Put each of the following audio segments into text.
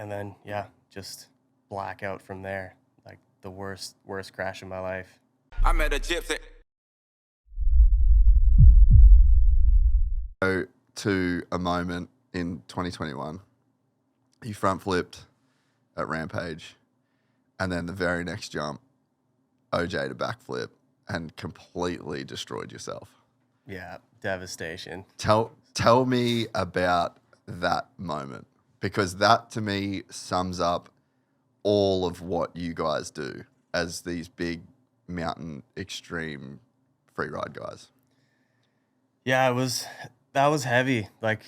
And then, yeah, just blackout from there. Like the worst crash of my life. I met a gypsy. Go to a moment in 2021. You front flipped at Rampage, and then the very next jump, OJ to backflip and completely destroyed yourself. Yeah, devastation. Tell me about that moment, because that to me sums up all of what you guys do as these big mountain extreme freeride guys. Yeah, that was heavy. Like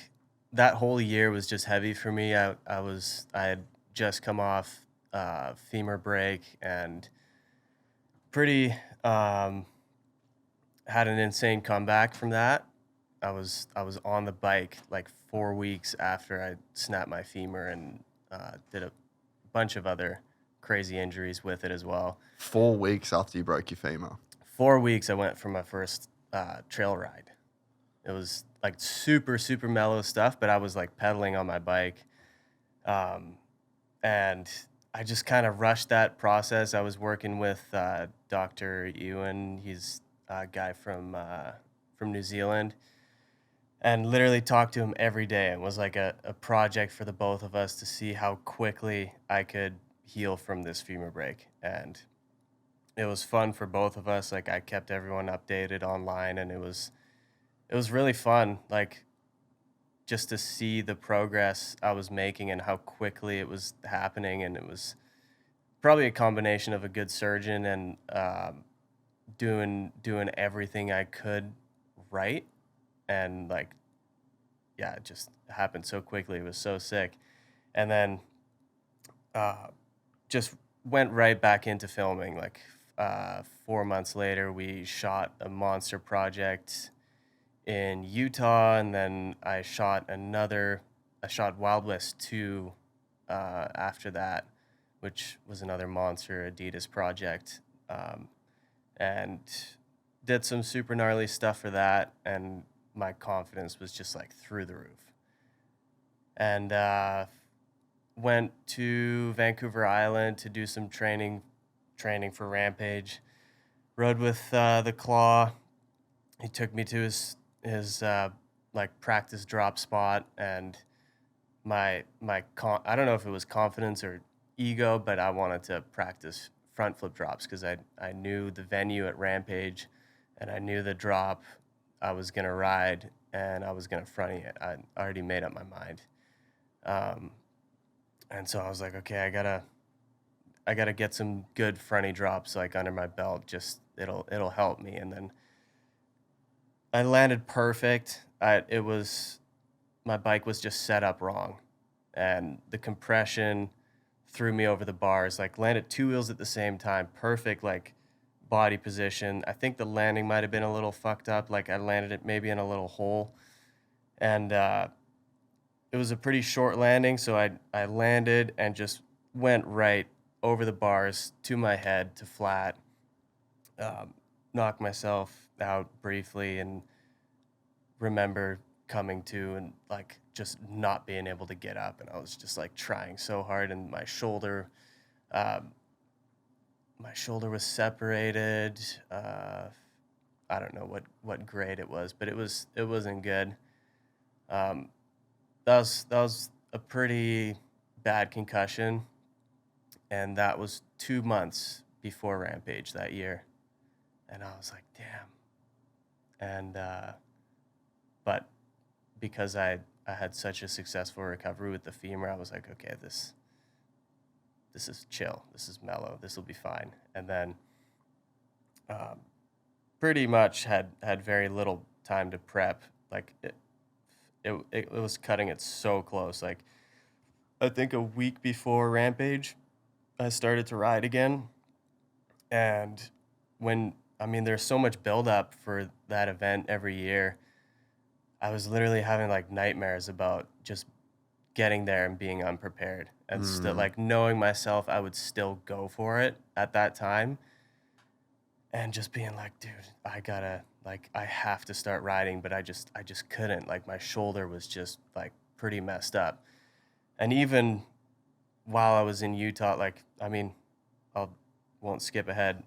that whole year was just heavy for me. I had just come off femur break and pretty had an insane comeback from that. I was on the bike like 4 weeks after I snapped my femur and did a bunch of other crazy injuries with it as well. 4 weeks after you broke your femur. 4 weeks I went for my first trail ride. It was like super mellow stuff, but I was like pedaling on my bike. And I just kind of rushed that process. I was working with Dr. Ewan. He's a guy from New Zealand, and literally talked to him every day. It was like a project for the both of us to see how quickly I could heal from this femur break. And it was fun for both of us. Like I kept everyone updated online, and it was really fun. Like just to see the progress I was making and how quickly it was happening. And it was probably a combination of a good surgeon and doing everything I could right. And like, yeah, it just happened so quickly. It was so sick. And then just went right back into filming. Like 4 months later, we shot a monster project in Utah, and then I shot Wild West 2 after that, which was another monster Adidas project, and did some super gnarly stuff for that, and my confidence was just like through the roof. And went to Vancouver Island to do some training for Rampage. Rode with the Claw. He took me to his like practice drop spot, and I don't know if it was confidence or ego, but I wanted to practice front flip drops because I knew the venue at Rampage, and I knew the drop I was gonna ride, and I was gonna fronty it. I already made up my mind, and so I was like, okay, I gotta get some good fronty drops like under my belt. Just it'll help me. And then I landed perfect. My bike was just set up wrong, and the compression threw me over the bars. Like landed two wheels at the same time, perfect like body position. I think the landing might have been a little fucked up. Like I landed it maybe in a little hole, and it was a pretty short landing. So I landed and just went right over the bars to my head to flat. Knocked myself out briefly, and remember coming to and like just not being able to get up, and I was just like trying so hard, and my shoulder was separated. I don't know what grade it was, but it wasn't good. That was a pretty bad concussion, and that was 2 months before Rampage that year. And I was like, damn. And but because I had such a successful recovery with the femur, I was like, okay, this is chill, this is mellow, this will be fine. And then pretty much had very little time to prep. Like it was cutting it so close. Like I think a week before Rampage, I started to ride again. And there's so much buildup for that event every year. I was literally having like nightmares about just getting there and being unprepared, and still like knowing myself, I would still go for it at that time, and just being like, dude, I have to start riding, but I just couldn't. Like my shoulder was just like pretty messed up, and even while I was in Utah, I won't skip ahead.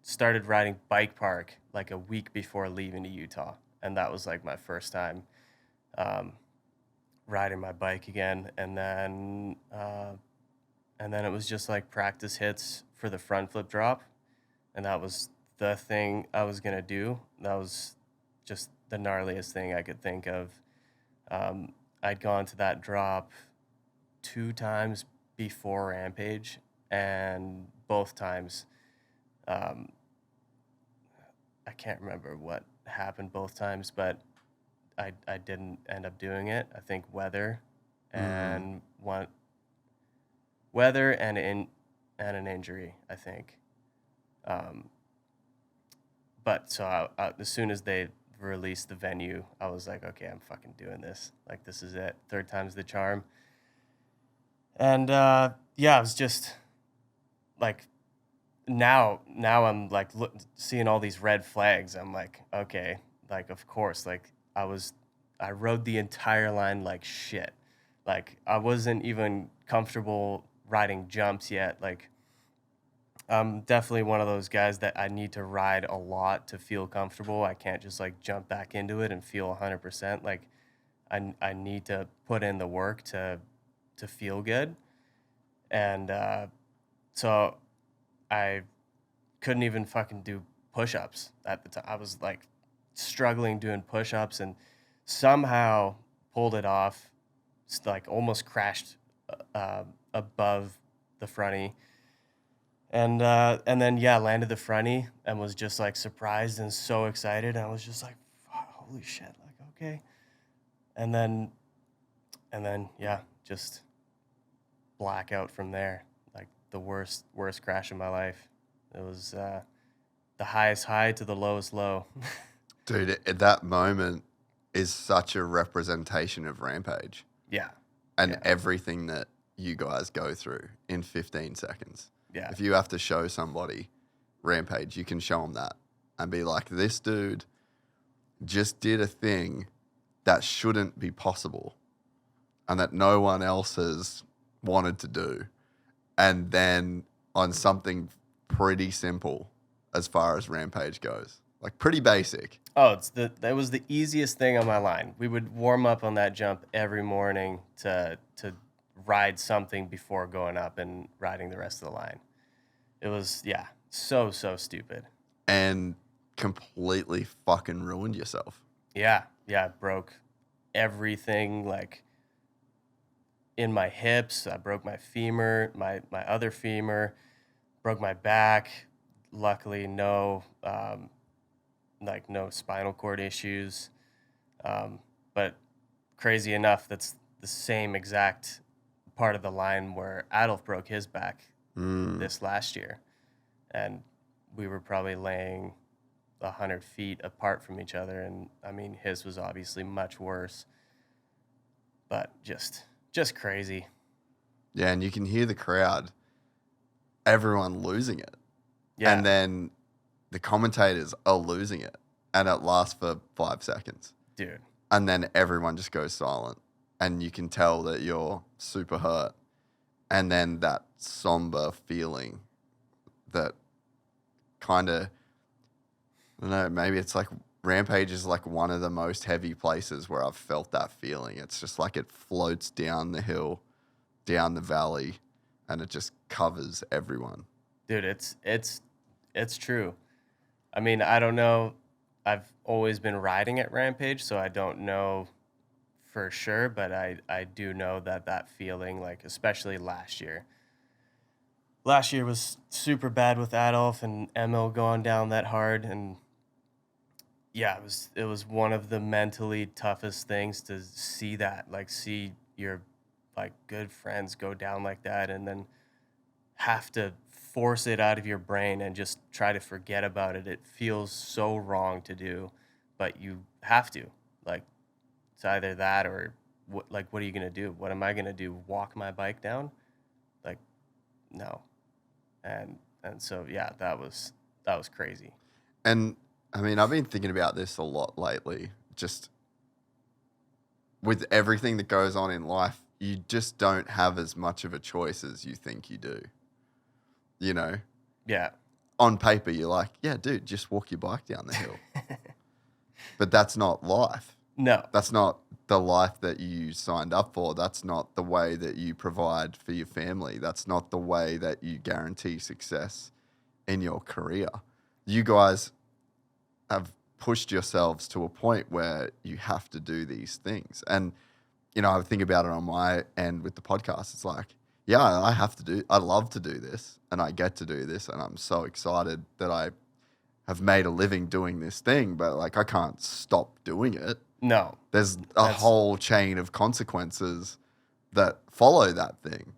Started riding bike park like a week before leaving to Utah, and that was like my first time um, riding my bike again. And then it was just like practice hits for the front flip drop, and that was the thing I was gonna do. That was just the gnarliest thing I could think of. I'd gone to that drop 2 times before Rampage, and both times, um, I can't remember what happened both times, but I didn't end up doing it. I think Mm. and one weather and an injury, I think. Um, but so as soon as they released the venue, I was like, okay, I'm fucking doing this. Like, this is it. Third time's the charm. And yeah, it was just like now I'm like seeing all these red flags. I'm like, okay, like of course, like I rode the entire line like shit. Like I wasn't even comfortable riding jumps yet. Like I'm definitely one of those guys that I need to ride a lot to feel comfortable. I can't just like jump back into it and feel 100%. Like I need to put in the work to feel good. And so I couldn't even fucking do push-ups at the time. I was like struggling doing push-ups and somehow pulled it off. Like almost crashed above the fronty, and then yeah, landed the fronty and was just like surprised and so excited. And I was just like, holy shit, like okay. And then yeah, just blackout from there. Like the worst crash of my life. It was the highest high to the lowest low. Dude, at that moment is such a representation of Rampage Yeah, and yeah, everything that you guys go through in 15 seconds. yeah, If you have to show somebody Rampage, you can show them that and be like, this dude just did a thing that shouldn't be possible and that no one else has wanted to do. And then on something pretty simple as far as Rampage goes, like pretty basic. Oh, that was the easiest thing on my line. We would warm up on that jump every morning to ride something before going up and riding the rest of the line. It was yeah, so stupid. And completely fucking ruined yourself. Yeah, yeah, broke everything like in my hips. I broke my femur, my other femur, broke my back. Luckily, no spinal cord issues. But crazy enough, that's the same exact part of the line where Adolf broke his back this last year, and we were probably laying 100 feet apart from each other. And I mean, his was obviously much worse, but just crazy. Yeah, and you can hear the crowd, everyone losing it. Yeah, And then the commentators are losing it. And it lasts for 5 seconds. dude. And then everyone just goes silent. And you can tell that you're super hurt. And then that somber feeling that kind of, I don't know, maybe it's like Rampage is like one of the most heavy places where I've felt that feeling. It's just like it floats down the hill, down the valley, and it just covers everyone. Dude, it's true. I mean, I don't know. I've always been riding at Rampage, so I don't know for sure, but I do know that feeling, like especially last year. Last year was super bad with Adolf and Emil going down that hard, and yeah, it was one of the mentally toughest things to see that, like see your like good friends go down like that, and then have to force it out of your brain and just try to forget about it. It feels so wrong to do, but you have to. Like it's either that or what are you going to do? What am I going to do? Walk my bike down? Like no. And so yeah, that was crazy. And I mean, I've been thinking about this a lot lately. Just with everything that goes on in life, you just don't have as much of a choice as you think you do. You know? Yeah. On paper, you're like, yeah, dude, just walk your bike down the hill. But that's not life. No. That's not the life that you signed up for. That's not the way that you provide for your family. That's not the way that you guarantee success in your career. You guys have pushed yourselves to a point where you have to do these things. And, you know, I think about it on my end with the podcast. It's like, yeah, I love to do this and I get to do this. And I'm so excited that I have made a living doing this thing, but like, I can't stop doing it. No. There's a whole chain of consequences that follow that thing.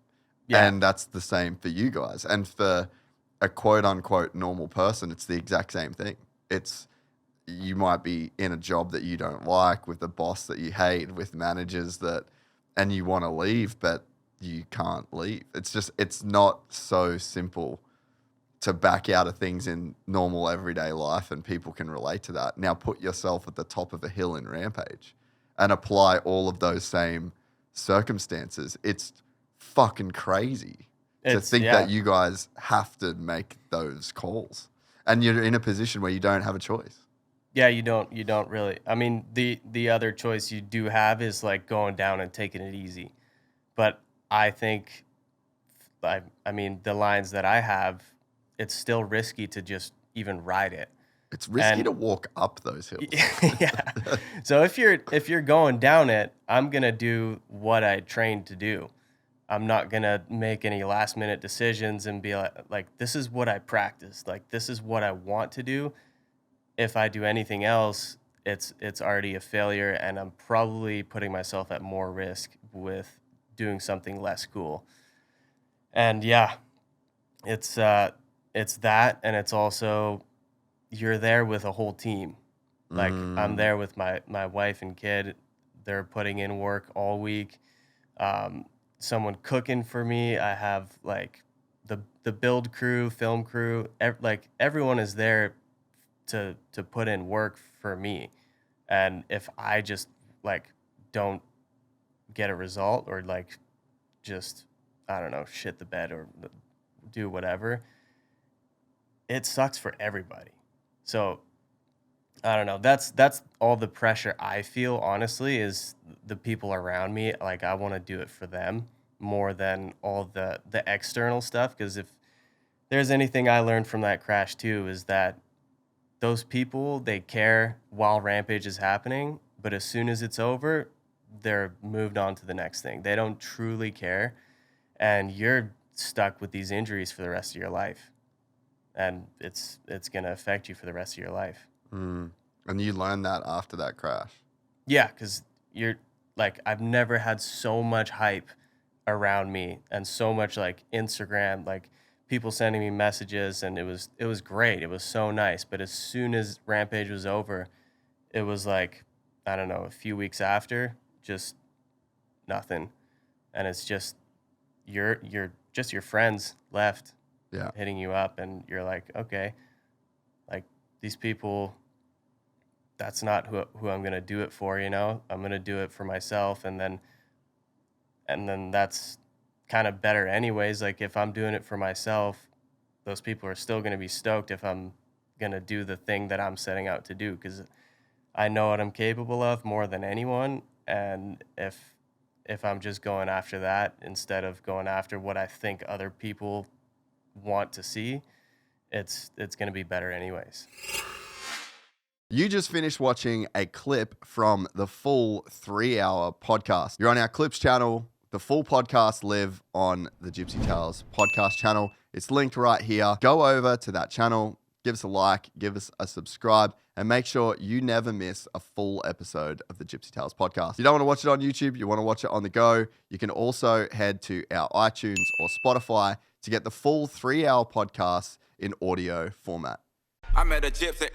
Yeah. And that's the same for you guys. And for a quote unquote normal person, it's the exact same thing. You might be in a job that you don't like, with a boss that you hate, with managers and you want to leave, but you can't leave. It's not so simple to back out of things in normal everyday life, and people can relate to that. Now put yourself at the top of a hill in Rampage and apply all of those same circumstances. It's fucking crazy to think that you guys have to make those calls, and you're in a position where you don't have a choice. Yeah, you don't really. I mean, the other choice you do have is like going down and taking it easy. But I think, I mean, the lines that I have, it's still risky to just even ride it. It's risky to walk up those hills. Yeah. So if you're going down it, I'm gonna do what I trained to do. I'm not gonna make any last minute decisions and be like this is what I practiced. Like this is what I want to do. If I do anything else, it's already a failure, and I'm probably putting myself at more risk with doing something less cool. And yeah, it's that, and it's also you're there with a whole team. Like I'm there with my wife and kid. They're putting in work all week. Someone cooking for me. I have like the build crew, film crew. Like everyone is there to put in work for me. And if I just like don't get a result, or like just, I don't know, shit the bed or do whatever, it sucks for everybody. So I don't know. That's all the pressure I feel, honestly, is the people around me. Like I want to do it for them more than all the external stuff. Because if there's anything I learned from that crash too, is that those people, they care while Rampage is happening, but as soon as it's over, they're moved on to the next thing. They don't truly care, and you're stuck with these injuries for the rest of your life, and it's going to affect you for the rest of your life. And you learned that after that crash? Yeah, because you're like, I've never had so much hype around me and so much like Instagram, like people sending me messages, and it was great. It was so nice. But as soon as Rampage was over, it was like, I don't know, a few weeks after, just nothing. And it's just you're just your friends left hitting you up, and you're like, okay, like these people, that's not who I'm gonna do it for, you know? I'm gonna do it for myself, and then that's kind of better anyways. Like if I'm doing it for myself, those people are still going to be stoked if I'm going to do the thing that I'm setting out to do, because I know what I'm capable of more than anyone. And if I'm just going after that instead of going after what I think other people want to see, it's going to be better anyways. You just finished watching a clip from the full 3-hour podcast. You're on our Clips channel. The full podcast live on the Gypsy Tales podcast channel. It's linked right here. Go over to that channel, give us a like, give us a subscribe, and make sure you never miss a full episode of the Gypsy Tales podcast. If you don't want to watch it on YouTube, you want to watch it on the go, you can also head to our iTunes or Spotify to get the full 3-hour podcast in audio format. I met a gypsy.